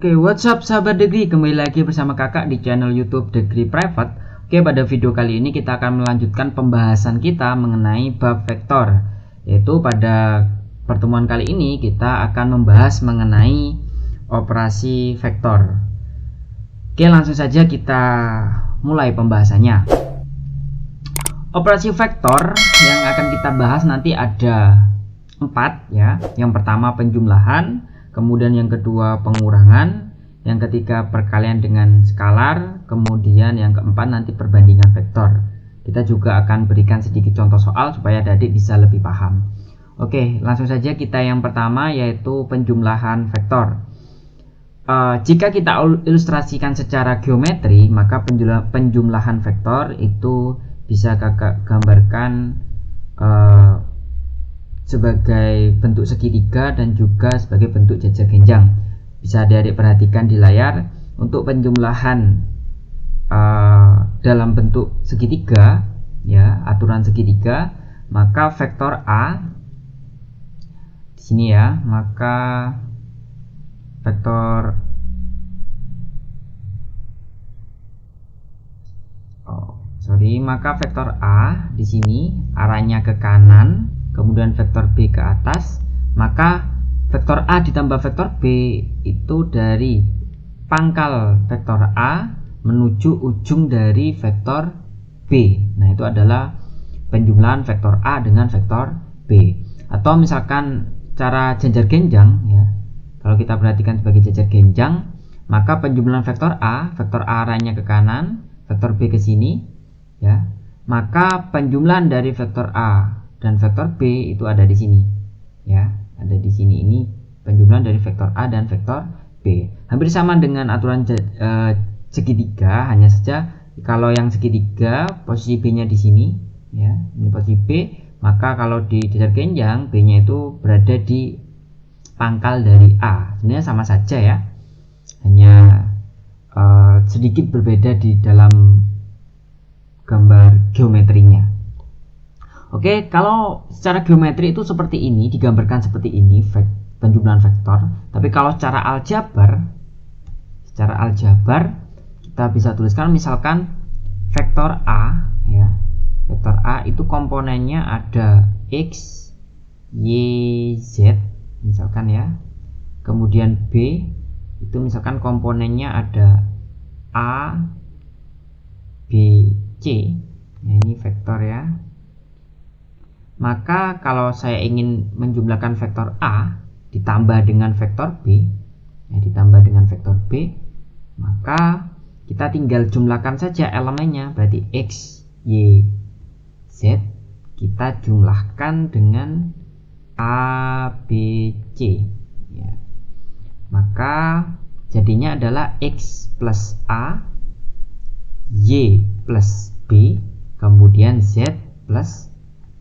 Oke, what's up sahabat Degree, kembali lagi bersama kakak di channel YouTube Degree Private. Oke, pada video kali ini kita akan melanjutkan pembahasan kita mengenai bab vektor. Yaitu pada pertemuan kali ini kita akan membahas mengenai operasi vektor. Oke, langsung saja kita mulai pembahasannya. Operasi vektor yang akan kita bahas nanti ada 4 ya. Yang pertama penjumlahan, kemudian yang kedua pengurangan, yang ketiga perkalian dengan skalar, kemudian yang keempat nanti perbandingan vektor. Kita juga akan berikan sedikit contoh soal supaya adik bisa lebih paham. Oke, langsung saja kita yang pertama yaitu penjumlahan vektor. Jika kita ilustrasikan secara geometri, maka penjumlahan vektor itu bisa kakak gambarkan sebagai bentuk segitiga dan juga sebagai bentuk jajar genjang. Bisa adik-adik perhatikan di layar. Untuk penjumlahan dalam bentuk segitiga ya, aturan segitiga, maka vektor A di sini ya, maka vektor maka vektor A di sini arahnya ke kanan, kemudian vektor B ke atas, maka vektor A ditambah vektor B itu dari pangkal vektor A menuju ujung dari vektor B. Nah, itu adalah penjumlahan vektor A dengan vektor B. Atau misalkan cara jajar genjang ya. Kalau kita perhatikan sebagai jajar genjang, maka penjumlahan vektor A arahnya ke kanan, vektor B ke sini ya. Maka penjumlahan dari vektor A dan vektor B itu ada di sini ya, ada di sini. Ini penjumlahan dari vektor A dan vektor B. Hampir sama dengan aturan segitiga, hanya saja kalau yang segitiga posisi B nya di sini ya, ini posisi B, maka kalau di jajar genjang B nya itu berada di pangkal dari A. Sebenarnya sama saja ya, hanya sedikit berbeda di dalam gambar geometrinya. Oke, kalau secara geometri itu seperti ini, digambarkan seperti ini penjumlahan vektor. Tapi kalau secara aljabar kita bisa tuliskan misalkan vektor A ya. Vektor A itu komponennya ada X, Y, Z misalkan ya. Kemudian B itu misalkan komponennya ada A, B, C. Nah, ini vektor ya. Maka kalau saya ingin menjumlahkan vektor A ditambah dengan vektor B ya, ditambah dengan vektor B, maka kita tinggal jumlahkan saja elemennya. Berarti X, Y, Z kita jumlahkan dengan A, B, C ya. Maka jadinya adalah X plus A, Y plus B, kemudian Z plus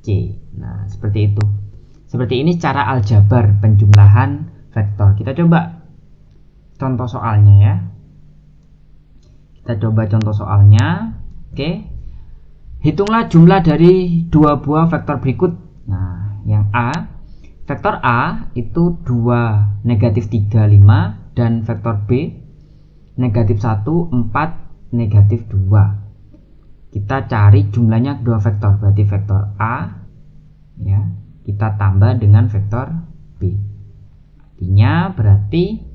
C. Nah, seperti itu. Seperti ini cara aljabar penjumlahan vektor. Kita coba contoh soalnya ya. Kita coba contoh soalnya. Oke. Hitunglah jumlah dari dua buah vektor berikut. Nah, yang A, vektor A itu 2, negatif 3, 5, dan vektor B negatif 1, 4, negatif 2. Kita cari jumlahnya kedua vektor, berarti vektor A ya, kita tambah dengan vektor B. Artinya berarti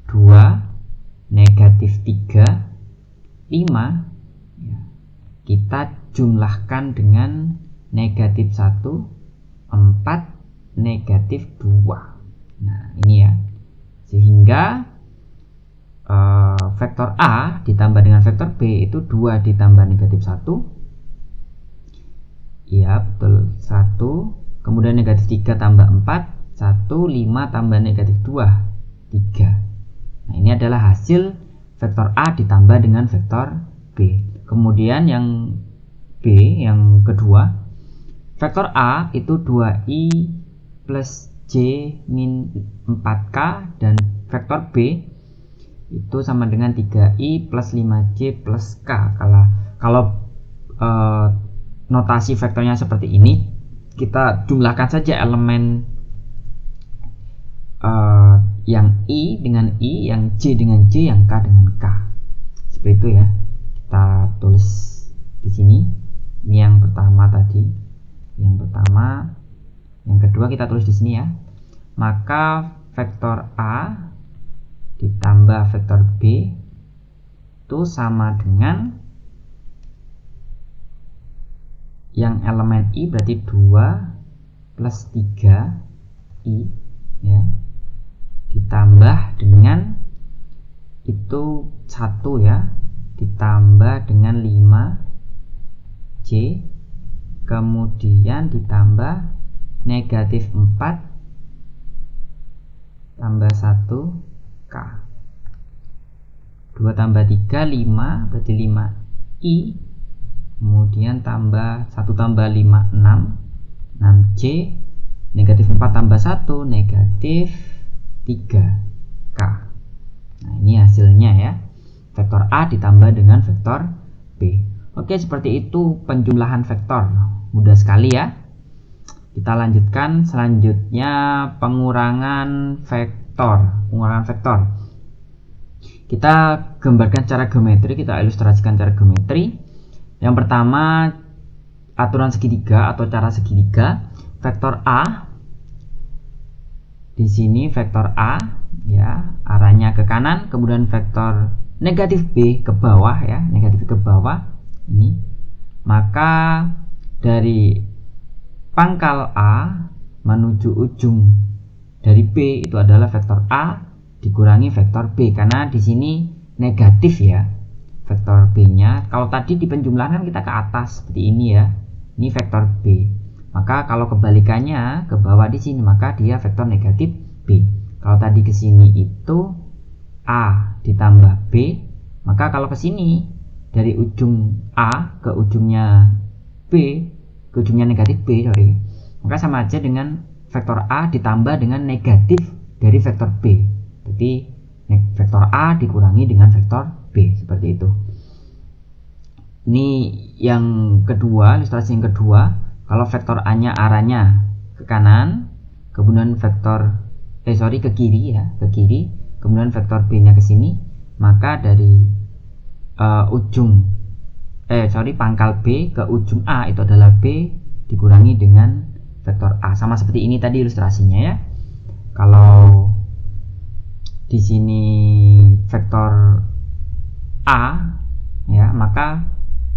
2, negatif 3, 5 ya, kita jumlahkan dengan negatif 1, 4, negatif 2. Nah, ini ya. Sehingga vektor A ditambah dengan vektor B itu 2 ditambah negatif 1 iya betul 1, kemudian negatif 3 tambah 4 1, 5 tambah negatif 2 3. Nah, ini adalah hasil vektor A ditambah dengan vektor B. Kemudian yang B yang kedua, vektor A itu 2i plus j min 4k, dan vektor B itu sama dengan 3i plus 5j plus k. Kalau notasi vektornya seperti ini, kita jumlahkan saja elemen yang I dengan I, yang J dengan J, yang K dengan K. Seperti itu ya. Kita tulis di sini. Ini yang pertama tadi. Yang pertama, yang kedua kita tulis di sini ya. Maka vektor A ditambah vektor B itu sama dengan yang elemen I berarti 2 plus 3 I ya, ditambah dengan itu 1 ya, ditambah dengan 5 J, kemudian ditambah negatif 4 tambah 1 K. 2 tambah 3 5 berarti 5 I, kemudian tambah 1 tambah 5 6 J, negatif 4 tambah 1 negatif 3 K. Nah, ini hasilnya ya, vektor A ditambah dengan vektor B. Oke, seperti itu penjumlahan vektor. Mudah sekali ya. Kita lanjutkan selanjutnya pengurangan vektor. Kita gambarkan secara geometri, kita ilustrasikan secara geometri. Yang pertama, aturan segitiga atau cara segitiga. Vektor A di sini, vektor A ya, arahnya ke kanan, kemudian vektor negatif B ke bawah ya, negatif ke bawah ini. Maka dari pangkal A menuju ujung dari B itu adalah vektor A dikurangi vektor B, karena di sini negatif ya vektor B-nya. Kalau tadi di penjumlahan kan kita ke atas seperti ini ya. Ini vektor B. Maka kalau kebalikannya ke bawah di sini, maka dia vektor negatif B. Kalau tadi ke sini itu A ditambah B, maka kalau ke sini dari ujung A ke ujungnya B, ke ujungnya negatif B, maka sama aja dengan vektor A ditambah dengan negatif dari vektor B. Jadi vektor A dikurangi dengan vektor B, seperti itu. Ini yang kedua, ilustrasi yang kedua. Kalau vektor A-nya arahnya ke kanan, kemudian vektor ke kiri ya, ke kiri, kemudian vektor B-nya ke sini, maka dari pangkal B ke ujung A itu adalah B dikurangi dengan vektor A. Sama seperti ini tadi ilustrasinya ya. Kalau di sini vektor A ya, maka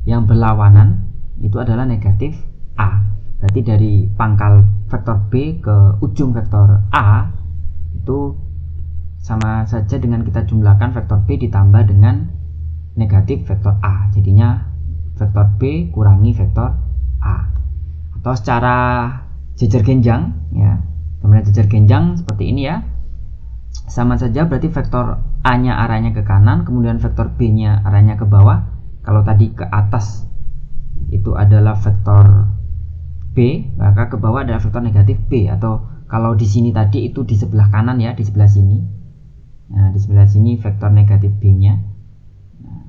yang berlawanan itu adalah negatif A. Berarti dari pangkal vektor B ke ujung vektor A itu sama saja dengan kita jumlahkan vektor B ditambah dengan negatif vektor A. Jadinya vektor B kurangi vektor A. Atau secara jejer genjang ya. Kemudian jejer genjang seperti ini ya. Sama saja, berarti vektor A-nya arahnya ke kanan, kemudian vektor B-nya arahnya ke bawah. Kalau tadi ke atas itu adalah vektor B, maka ke bawah adalah vektor negatif B. Atau kalau di sini tadi itu di sebelah kanan ya, di sebelah sini. Nah, di sebelah sini vektor negatif B-nya. Nah,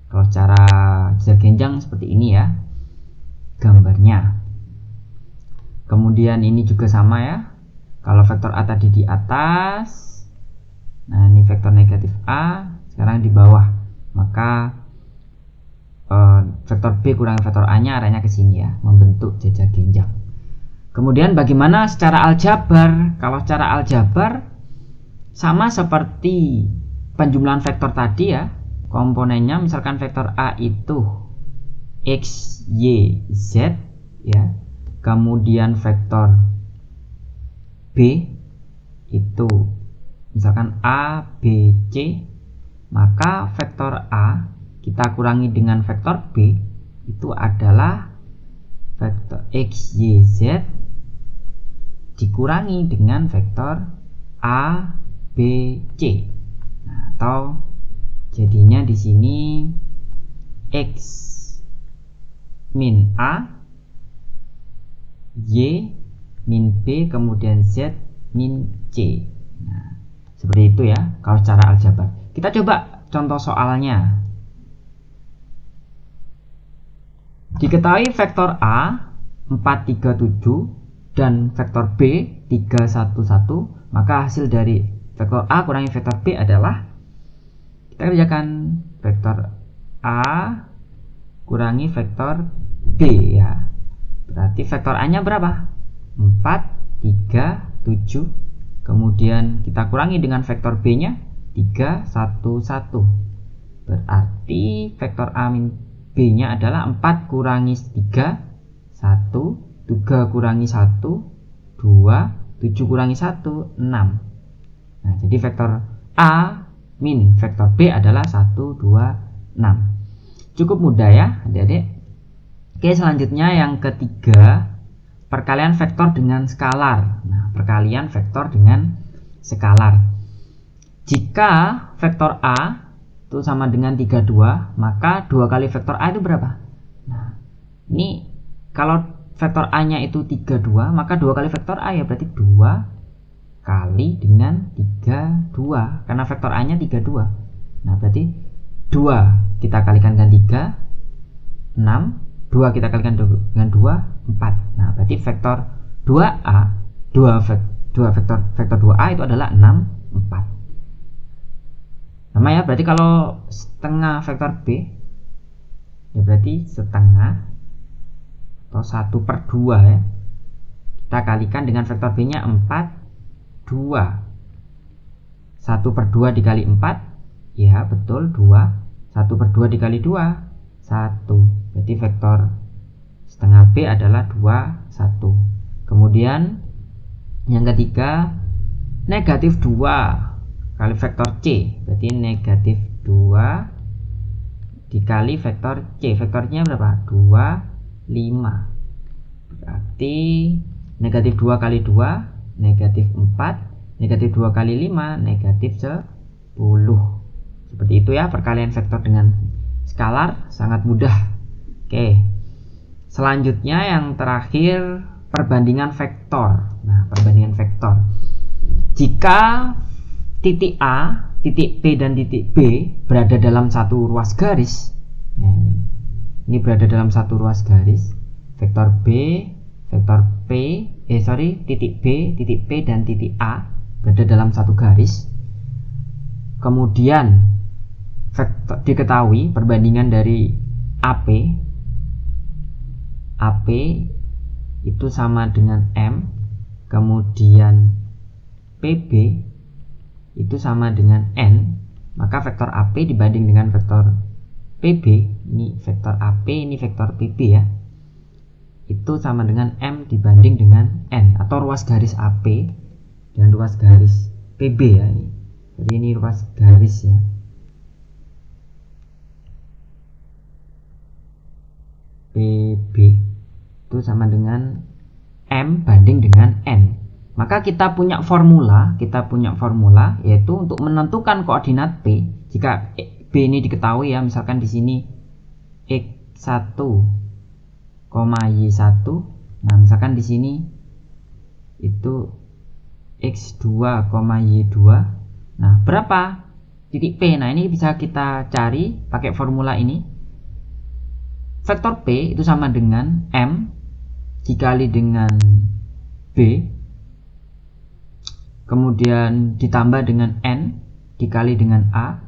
kalau secara jejer genjang seperti ini ya gambarnya. Kemudian ini juga sama ya. Kalau vektor A tadi di atas, nah ini vektor negatif A, sekarang di bawah. Maka vektor B kurangi vektor A-nya arahnya ke sini ya, membentuk jejer genjang. Kemudian bagaimana secara aljabar? Kalau secara aljabar sama seperti penjumlahan vektor tadi ya. Komponennya misalkan vektor A itu X, Y, Z ya. Kemudian vektor B itu misalkan A, B, C, maka vektor A kita kurangi dengan vektor B itu adalah vektor X, Y, Z dikurangi dengan vektor A, B, C. Nah, atau jadinya di sini X min A, Y min B, kemudian Z min C. Nah, seperti itu ya kalau secara aljabar. Kita coba contoh soalnya. Diketahui vektor A 437 dan vektor B 311, maka hasil dari vektor A kurangi vektor B adalah, kita kerjakan vektor A kurangi vektor B ya. Berarti vektor A nya berapa? 4, 3, 7. Kemudian kita kurangi dengan vektor B nya 3, 1, 1. Berarti vektor A min B nya adalah 4 kurangi 3, 1, 3 kurangi 1, 2, 7 kurangi 1, 6. Nah, jadi vektor A min vektor B adalah 1, 2, 6. Cukup mudah ya adik-adik. Oke, selanjutnya yang ketiga, perkalian vektor dengan skalar. Nah, perkalian vektor dengan skalar. Jika vektor A itu sama dengan 32, maka 2 kali vektor A itu berapa? Nah, ini kalau vektor A nya itu 32, maka 2 kali vektor A ya berarti 2 kali dengan 32, karena vektor A nya 32. Nah, berarti 2 kita kalikan dengan 3, 6, 2 kita kalikan dengan 2, 4. Nah, berarti vektor 2A, 2 vektor 2A itu adalah 6, 4. Sama ya, berarti kalau setengah vektor B ya berarti setengah atau 1/2 ya. Kita kalikan dengan vektor B nya 4, 2. 1/2 dikali 4 ya betul 2. 1/2 dikali 2, 1. Berarti vektor setengah B adalah 2, 1. Kemudian yang ketiga, negatif 2 kali vektor C, berarti negatif 2 dikali vektor C. Vektornya berapa? 2, 5. Berarti negatif 2 kali 2 negatif 4, negatif 2 kali 5 negatif 10. Seperti itu ya perkalian vektor dengan skalar, sangat mudah. Oke, selanjutnya yang terakhir, perbandingan vektor. Nah, perbandingan vektor, jika titik A, titik P, dan titik B berada dalam satu ruas garis. Nah, ini berada dalam satu ruas garis. Vektor B, vektor P, titik B, titik P, dan titik A berada dalam satu garis. Kemudian vektor, diketahui perbandingan dari AP itu sama dengan M, kemudian PB itu sama dengan N, maka vektor AP dibanding dengan vektor PB, ini vektor AP, ini vektor PB ya, itu sama dengan M dibanding dengan N, atau ruas garis AP dan ruas garis PB ya. Jadi ini ruas garis ya. PB itu sama dengan M banding dengan N. Maka kita punya formula, yaitu untuk menentukan koordinat P. Jika B ini diketahui ya, misalkan di sini X1, Y1. Nah, misalkan di sini itu X2, Y2. Nah, berapa titik P? Nah, ini bisa kita cari pakai formula ini. Vektor P itu sama dengan M dikali dengan B, kemudian ditambah dengan N dikali dengan A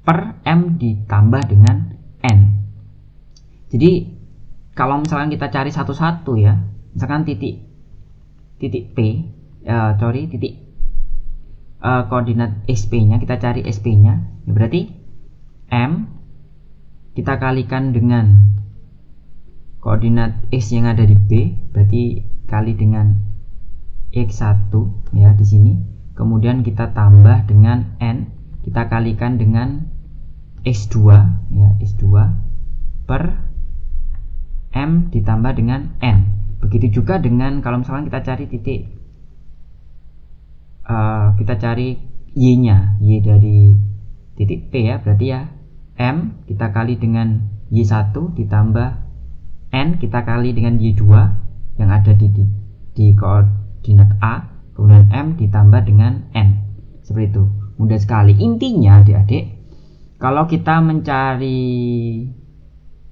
per M ditambah dengan N. Jadi kalau misalkan kita cari satu-satu ya, misalkan titik P, koordinat SP nya, kita cari SP nya ya, berarti M kita kalikan dengan koordinat X yang ada di B, berarti kali dengan X1 ya di sini. Kemudian kita tambah dengan N, kita kalikan dengan X2 ya, X2 per M ditambah dengan N. Begitu juga dengan kalau misalkan kita cari titik kita cari Y-nya, Y dari titik P ya, berarti ya M kita kali dengan Y1 ditambah N kita kali dengan Y2 yang ada di koordinat A, kemudian M ditambah dengan N. Seperti itu, mudah sekali. Intinya adik-adik, kalau kita mencari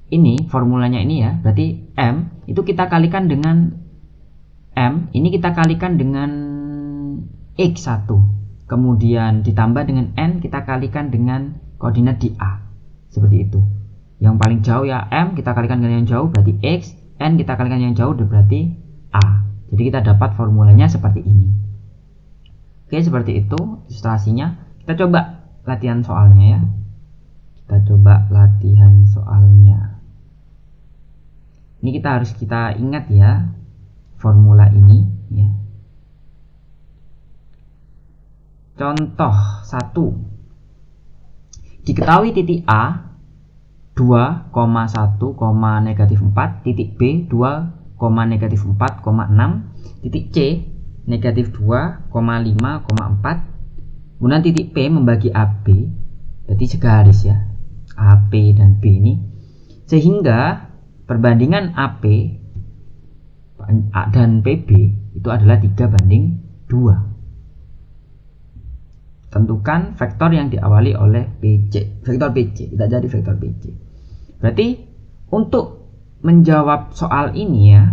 ini formulanya ini ya, berarti M itu kita kalikan dengan M, ini kita kalikan dengan X1 kemudian ditambah dengan N, kita kalikan dengan koordinat di A. Seperti itu. Yang paling jauh ya M, kita kalikan dengan yang jauh berarti X, N kita kalikan yang jauh berarti A. Jadi kita dapat formulanya seperti ini. Oke, seperti itu ilustrasinya. Kita coba latihan soalnya ya. Kita coba latihan soalnya. Ini harus kita ingat ya formula ini ya. Contoh 1. Diketahui titik A 2,1, negatif 4, titik B 2, negatif 4,6, titik C negatif 2,5,4. Kemudian titik P membagi AB, berarti segaris ya, AP dan B ini, sehingga perbandingan AP dan PB itu adalah 3:2. Tentukan vektor yang diawali oleh PC, vektor PC, kita jadi vektor PC. Berarti untuk menjawab soal ini ya,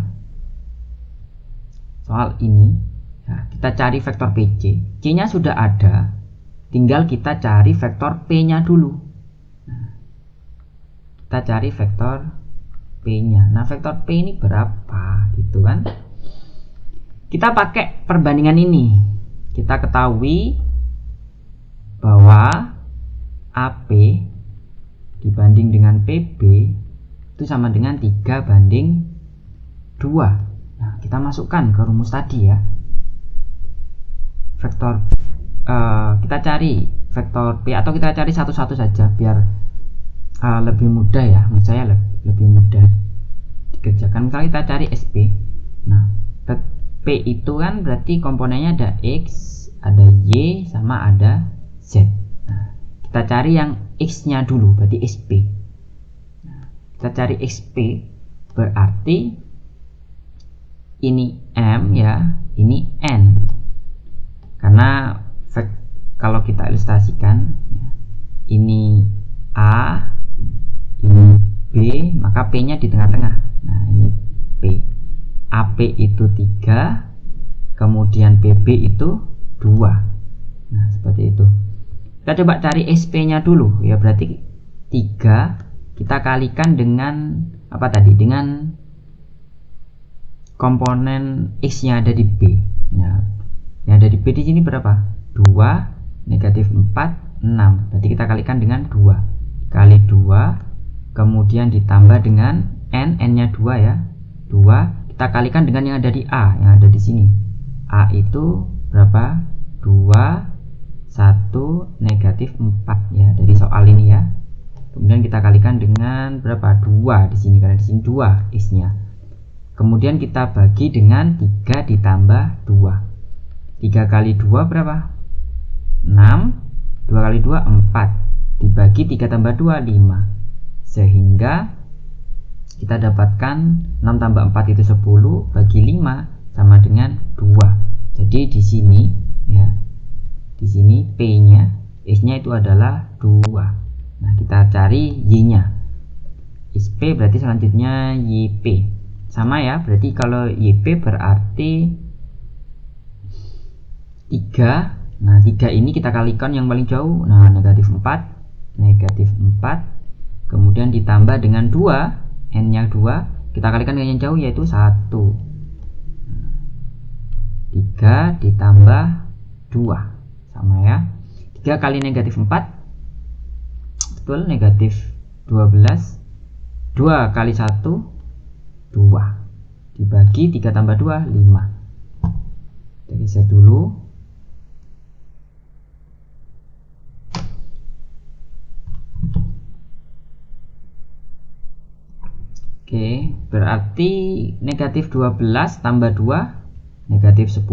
kita cari vektor PC. C-nya sudah ada, tinggal kita cari vektor P-nya dulu. Kita cari vektor P-nya. Nah, vektor P ini berapa gitu kan? Kita pakai perbandingan ini. Kita ketahui bahwa AP dibanding dengan PB itu sama dengan 3:2. Nah, kita masukkan ke rumus tadi ya. Vektor kita cari vektor P, atau kita cari satu-satu saja biar lebih mudah ya. Menurut saya lebih mudah dikerjakan. Kalau kita cari SP, nah P itu kan berarti komponennya ada X, ada Y, sama ada Z. Nah, kita cari yang X-nya dulu, berarti SP. Nah, kita cari SP, berarti ini M ya, ini N. Karena kalau kita ilustrasikan, ini A, ini B, maka P-nya di tengah-tengah. Nah, ini P. AP itu 3, kemudian PB itu 2. Nah, seperti itu. Kita coba cari SP-nya dulu ya, berarti 3 kita kalikan dengan apa tadi? Dengan komponen X yang ada di B. Nah, yang ada di B di sini berapa? 2, negatif 4, 6. Berarti kita kalikan dengan 2 kali 2, kemudian ditambah dengan N, N-nya 2 ya. 2 kita kalikan dengan yang ada di A, yang ada di sini. A itu berapa? 2, 1, negatif 4 ya, dari soal ini ya. Kemudian kita kalikan dengan berapa? 2 di sini, karena di sini 2 X-nya. Kemudian kita bagi dengan 3 ditambah 2. 3 kali 2 berapa? 6. 2 kali 2 4. Dibagi 3 tambah 2 5. Sehingga kita dapatkan 6 tambah 4 itu 10, bagi 5 sama dengan 2. Jadi di sini ya, di sini P-nya, S-nya itu adalah 2. Nah, kita cari Y-nya. SP berarti selanjutnya YP. Sama ya, berarti kalau YP berarti 3. Nah, 3 ini kita kalikan yang paling jauh. Nah, negatif 4. Negatif 4. Kemudian ditambah dengan 2. N-nya 2. Kita kalikan dengan yang jauh, yaitu 1. 3 ditambah 2. Sama ya. 3 kali negatif 4. Betul, negatif 12. 2 kali 1 2. Dibagi 3 tambah 2 5. Kita geser dulu. Oke, berarti negatif 12 tambah 2 negatif 10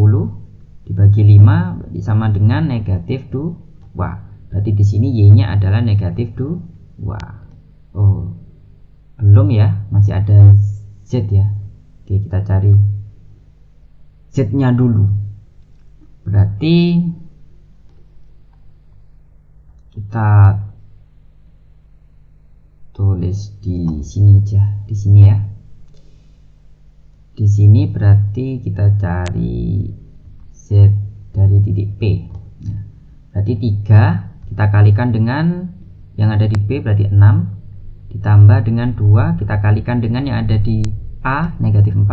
dibagi 5 berarti sama dengan negatif 2. Berarti di sini Y-nya adalah negatif 2. Oh, belum ya, masih ada Z ya. Oke, kita cari Z-nya dulu. Berarti kita tulis di sini aja, di sini ya. Di sini berarti kita cari Z dari titik P. Nah, berarti 3 kita kalikan dengan yang ada di B berarti 6, ditambah dengan 2 kita kalikan dengan yang ada di A negatif 4,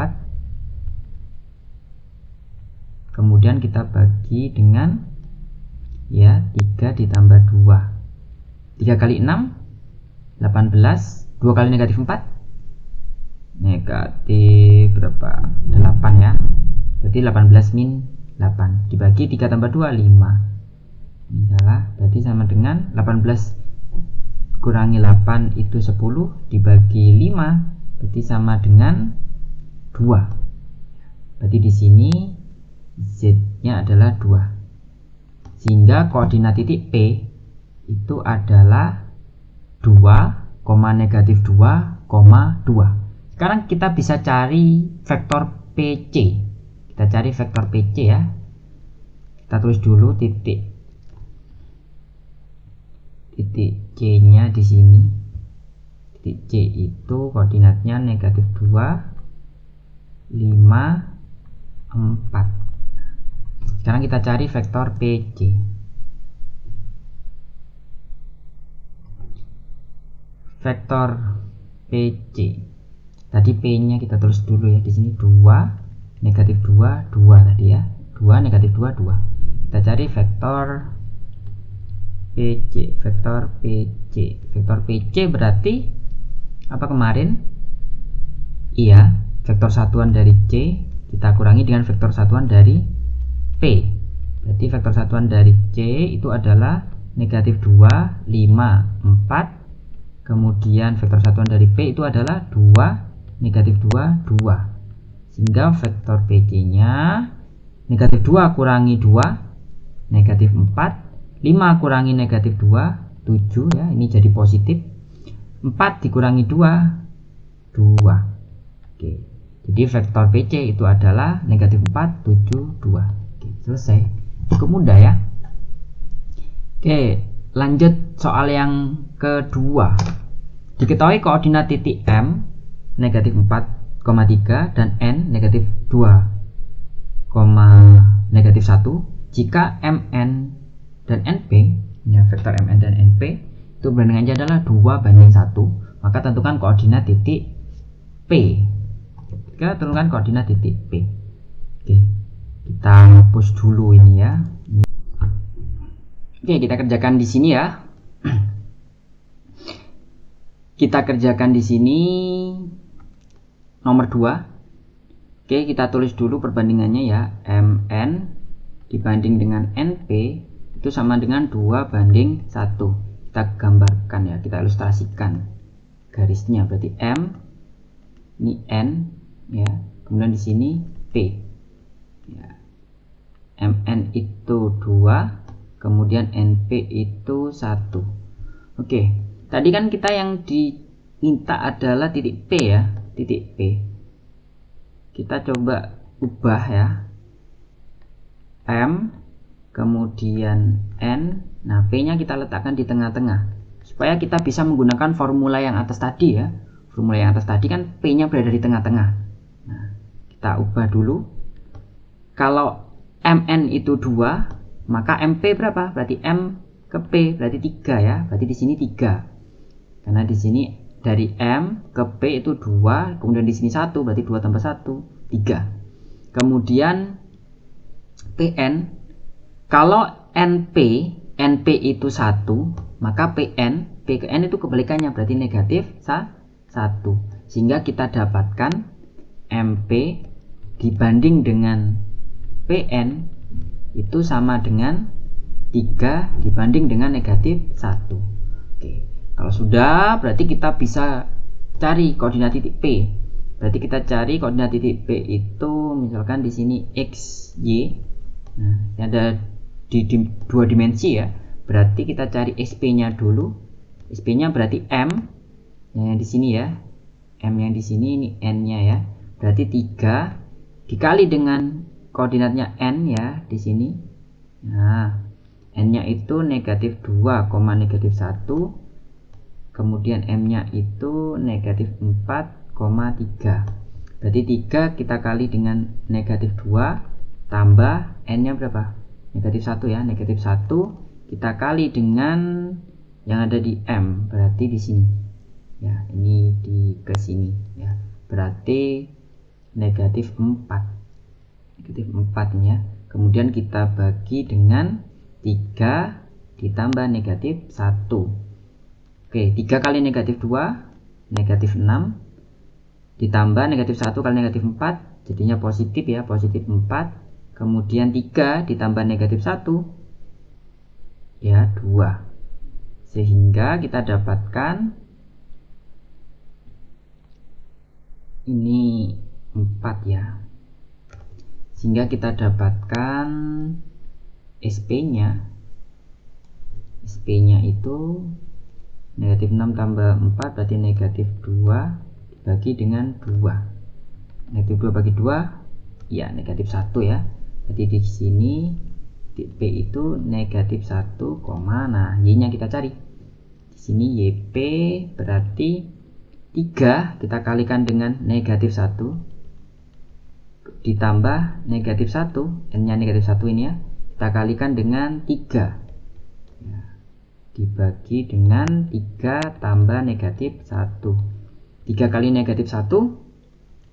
kemudian kita bagi dengan ya 3 ditambah 2, 3 kali 6 18, 2 kali negatif 4 negatif berapa 8 ya, berarti 18 min 8 dibagi 3 tambah 2 5, ini salah, berarti sama dengan 18 kurangi 8 itu 10 dibagi 5 berarti sama dengan 2, berarti di sini Z nya adalah 2, sehingga koordinat titik P itu adalah 2, negatif 2, 2. Sekarang kita bisa cari vektor PC. Kita cari vektor PC ya. Kita tulis dulu titik C nya di sini. Titik C itu koordinatnya negatif 2, 5, 4. Sekarang kita cari vektor PC. Vektor PC. Tadi P-nya kita tulis dulu ya di sini 2 negatif 2 2 tadi ya. 2 negatif 2 2. Kita cari vektor PC. Vektor PC. Vektor PC berarti apa kemarin? Iya, vektor satuan dari C kita kurangi dengan vektor satuan dari P. Berarti vektor satuan dari C itu adalah negatif 2 5 4. Kemudian vektor satuan dari P itu adalah 2 negatif 2 2, sehingga vektor PC nya negatif 2 kurangi 2 negatif 4, 5 kurangi negatif 2 7 ya, ini jadi positif, 4 dikurangi 2 2. Oke, jadi vektor PC itu adalah negatif 4 7 2. Oke, selesai, cukup mudah ya. Oke, lanjut soal yang kedua. Diketahui koordinat titik M negatif 4,3 dan N negatif 2, negatif 1 jika Mn dan Np ya, vektor Mn dan Np itu perbandingannya adalah 2:1, maka tentukan koordinat titik P. Kita tentukan koordinat titik P. Oke, kita hapus dulu ini ya. Oke, kita kerjakan di sini ya. Kita kerjakan di sini nomor 2. Oke, kita tulis dulu perbandingannya ya. Mn dibanding dengan Np itu sama dengan 2:1. Kita gambarkan ya, kita ilustrasikan garisnya. Berarti M ini N ya, kemudian di sini P ya. Mn itu 2, kemudian Np itu 1. Oke, tadi kan kita yang diminta adalah titik P ya, titik P. Kita coba ubah ya, M kemudian N. Nah, P nya kita letakkan di tengah-tengah supaya kita bisa menggunakan formula yang atas tadi ya. Formula yang atas tadi kan P nya berada di tengah-tengah. Nah, kita ubah dulu. Kalau Mn itu 2, maka Mp berapa? Berarti M ke P berarti 3 ya. Berarti di sini 3. Karena di sini dari M ke P itu 2, kemudian di sini 1, berarti 2 tambah 1 3. Kemudian Pn, kalau Np itu 1, maka Pn, P ke N itu kebalikannya, berarti negatif 1. Sehingga kita dapatkan Mp dibanding dengan Pn itu sama dengan 3 dibanding dengan negatif 1. Oke, kalau sudah berarti kita bisa cari koordinat titik P. Berarti kita cari koordinat titik P itu misalkan di sini x, y. Nah, ada di 2 dimensi ya. Berarti kita cari SP-nya dulu. SP-nya berarti M yang di sini ya. M yang di sini, ini N-nya ya. Berarti 3 dikali dengan koordinatnya N ya di sini. Nah, N-nya itu negatif 2, negatif 1. Kemudian M-nya itu negatif 4,3. Berarti 3 kita kali dengan negatif 2 tambah N-nya berapa? Negatif 1 ya. Negatif 1 kita kali dengan yang ada di M, berarti di sini. Ya, ini di ke sini ya. Berarti negatif 4. Negatif 4 ini ya. Kemudian kita bagi dengan 3 ditambah negatif 1. Oke, 3 kali negatif 2, negatif 6. Ditambah negatif 1 kali negatif 4, jadinya positif ya, positif 4. Kemudian 3 ditambah negatif 1, ya 2. Sehingga kita dapatkan ini 4 ya. Sehingga kita dapatkan SP-nya. SP-nya itu negatif 6 tambah 4 berarti negatif 2 dibagi dengan 2. Negatif 2 bagi 2 ya negatif 1 ya. Jadi di sini P itu negatif 1, nah Y-nya kita cari. Di sini YP berarti 3 kita kalikan dengan negatif 1 ditambah negatif 1, N-nya negatif 1 ini ya, kita kalikan dengan 3 ya, dibagi dengan 3 tambah negatif 1. 3 kali negatif 1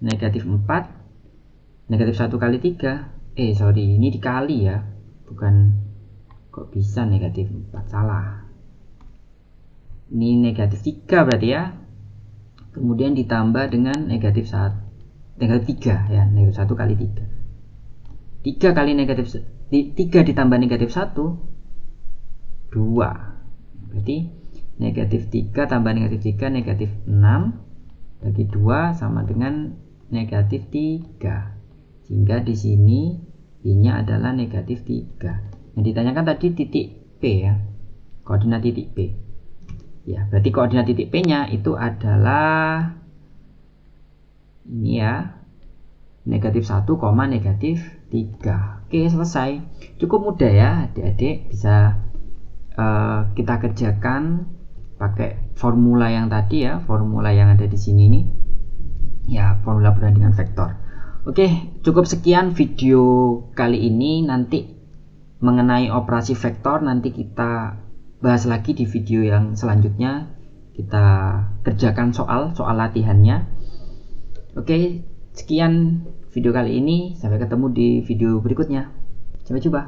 negatif 4, negatif 1 kali 3, ini dikali ya, bukan, kok bisa negatif 4, salah, ini negatif 3 berarti ya. Kemudian ditambah dengan negatif 1, negatif 3 ya, negatif 1 kali 3. 3 kali negatif 3 ditambah negatif 1, 2. Berarti negatif 3 tambah negatif 3, negatif 6 bagi 2 sama dengan negatif 3. Sehingga di sini Y-nya adalah negatif 3. Yang ditanyakan tadi titik P ya, koordinat titik P. Ya, berarti koordinat titik P-nya itu adalah ini ya, negatif 1, negatif 3. Oke, selesai. Cukup mudah ya adik-adik, bisa kita kerjakan pakai formula yang tadi ya, formula yang ada di sini nih ya, formula perbandingan vektor. Oke, cukup sekian video kali ini. Nanti mengenai operasi vektor nanti kita bahas lagi di video yang selanjutnya. Kita kerjakan soal latihannya. Oke, sekian video kali ini. Sampai ketemu di video berikutnya. Sampai jumpa.